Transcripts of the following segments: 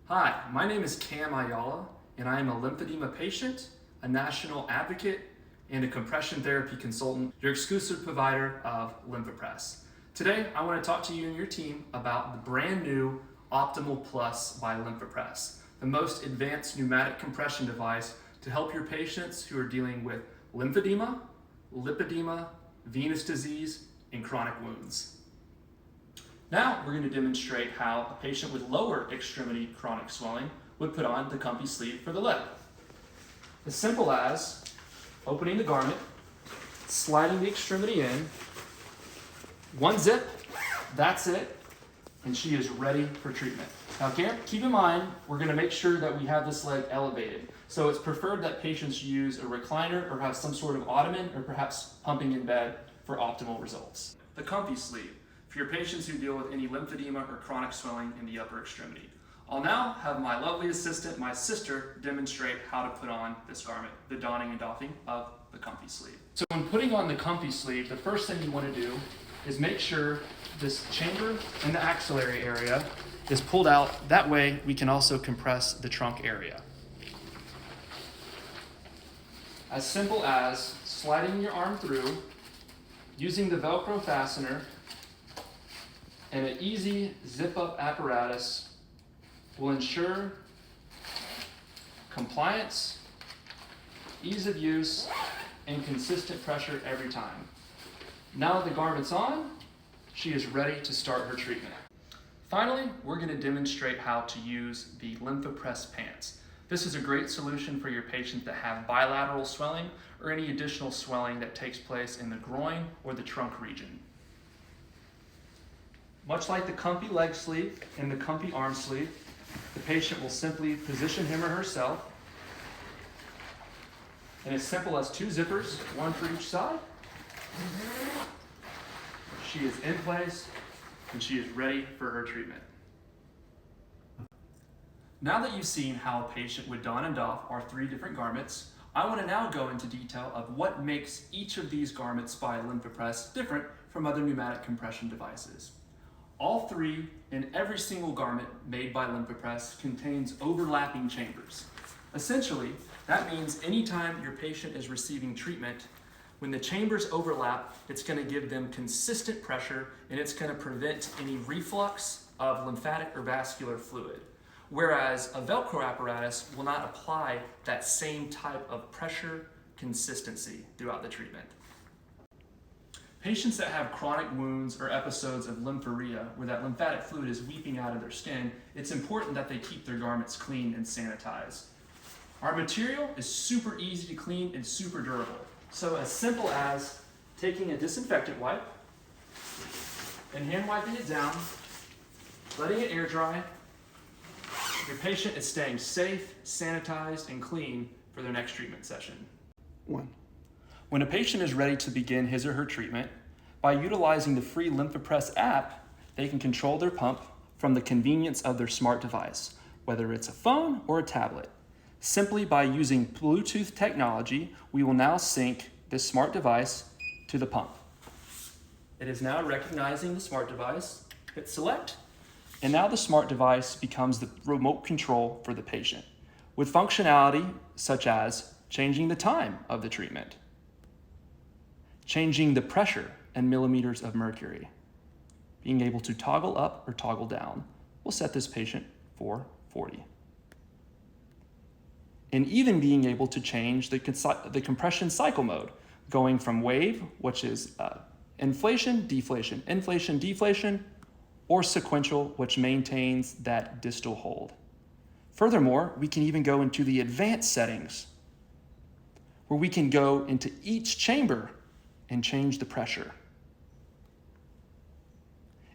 Hi, my name is Cam Ayala, and I am a lymphedema patient, a national advocate, and a compression therapy consultant, your exclusive provider of Lympha Press. Today, I want to talk to you and your team about the brand new Optimal Plus by Lympha Press, the most advanced pneumatic compression device to help your patients who are dealing with lymphedema, lipedema, venous disease, and chronic wounds. Now we're going to demonstrate how a patient with lower extremity chronic swelling would put on the comfy sleeve for the leg. As simple as opening the garment, sliding the extremity in, one zip, that's it, and she is ready for treatment. Now keep in mind, we're going to make sure that we have this leg elevated. So it's preferred that patients use a recliner or have some sort of ottoman or perhaps pumping in bed for optimal results. The comfy sleeve, for your patients who deal with any lymphedema or chronic swelling in the upper extremity. I'll now have my lovely assistant, my sister, demonstrate how to put on this garment, the donning and doffing of the comfy sleeve. So when putting on the comfy sleeve, the first thing you want to do is make sure this chamber and the axillary area is pulled out. That way we can also compress the trunk area. As simple as sliding your arm through, using the Velcro fastener, and an easy zip-up apparatus will ensure compliance, ease of use, and consistent pressure every time. Now that the garment's on, she is ready to start her treatment. Finally, we're going to demonstrate how to use the Lympha Press pants. This is a great solution for your patients that have bilateral swelling or any additional swelling that takes place in the groin or the trunk region. Much like the comfy leg sleeve and the comfy arm sleeve, the patient will simply position him or herself, and as simple as 2 zippers, one for each side. She is in place and she is ready for her treatment. Now that you've seen how a patient would don and doff our 3 different garments, I want to now go into detail of what makes each of these garments by Lympha Press different from other pneumatic compression devices. All 3 in every single garment made by Lympha Press contains overlapping chambers. Essentially, that means anytime your patient is receiving treatment, when the chambers overlap, it's going to give them consistent pressure and it's going to prevent any reflux of lymphatic or vascular fluid. Whereas a Velcro apparatus will not apply that same type of pressure consistency throughout the treatment. Patients that have chronic wounds or episodes of lymphorrhea, where that lymphatic fluid is weeping out of their skin, it's important that they keep their garments clean and sanitized. Our material is super easy to clean and super durable. So as simple as taking a disinfectant wipe and hand wiping it down, letting it air dry, your patient is staying safe, sanitized, and clean for their next treatment session. 1. When a patient is ready to begin his or her treatment, by utilizing the free Lympha Press app, they can control their pump from the convenience of their smart device, whether it's a phone or a tablet. Simply by using Bluetooth technology, we will now sync this smart device to the pump. It is now recognizing the smart device, hit select, and now the smart device becomes the remote control for the patient, with functionality such as changing the time of the treatment, changing the pressure and millimeters of mercury, being able to toggle up or toggle down. We'll set this patient for 40. And even being able to change the compression cycle mode, going from wave, which is inflation, deflation, or sequential, which maintains that distal hold. Furthermore, we can even go into the advanced settings, where we can go into each chamber and change the pressure.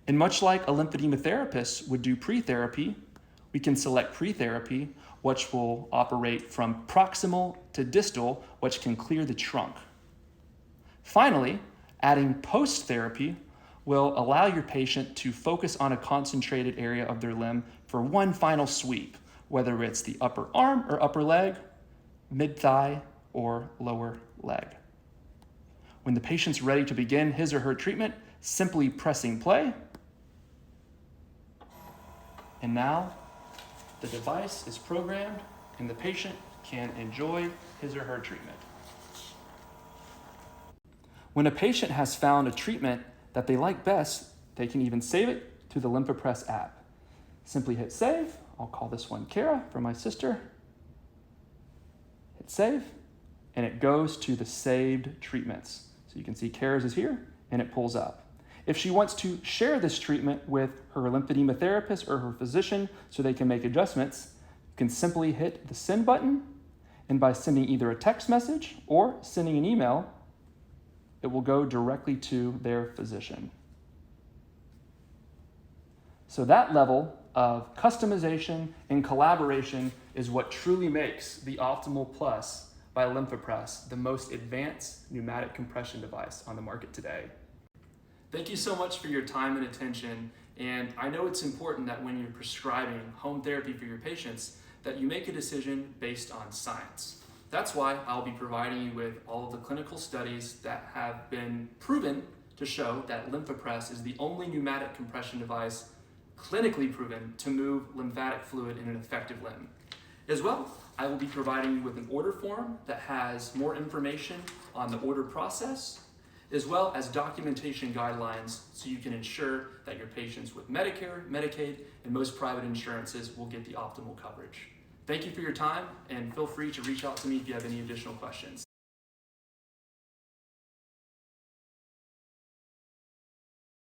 And much like a lymphedema therapist would do pre-therapy, we can select pre-therapy, which will operate from proximal to distal, which can clear the trunk. Finally, adding post-therapy will allow your patient to focus on a concentrated area of their limb for one final sweep, whether it's the upper arm or upper leg, mid-thigh, or lower leg. When the patient's ready to begin his or her treatment, simply pressing play. And now the device is programmed and the patient can enjoy his or her treatment. When a patient has found a treatment that they like best, they can even save it to the Lympha Press app. Simply hit save. I'll call this one Kara for my sister. Hit save, and it goes to the saved treatments. So you can see Kara's is here, and it pulls up. If she wants to share this treatment with her lymphedema therapist or her physician so they can make adjustments, you can simply hit the send button, and by sending either a text message or sending an email, it will go directly to their physician. So that level of customization and collaboration is what truly makes the Optimal Plus by Lympha Press the most advanced pneumatic compression device on the market today. Thank you so much for your time and attention, and I know it's important that when you're prescribing home therapy for your patients that you make a decision based on science. That's why I'll be providing you with all of the clinical studies that have been proven to show that Lympha Press is the only pneumatic compression device clinically proven to move lymphatic fluid in an effective limb. As well, I will be providing you with an order form that has more information on the order process, as well as documentation guidelines so you can ensure that your patients with Medicare, Medicaid, and most private insurances will get the optimal coverage. Thank you for your time, and feel free to reach out to me if you have any additional questions.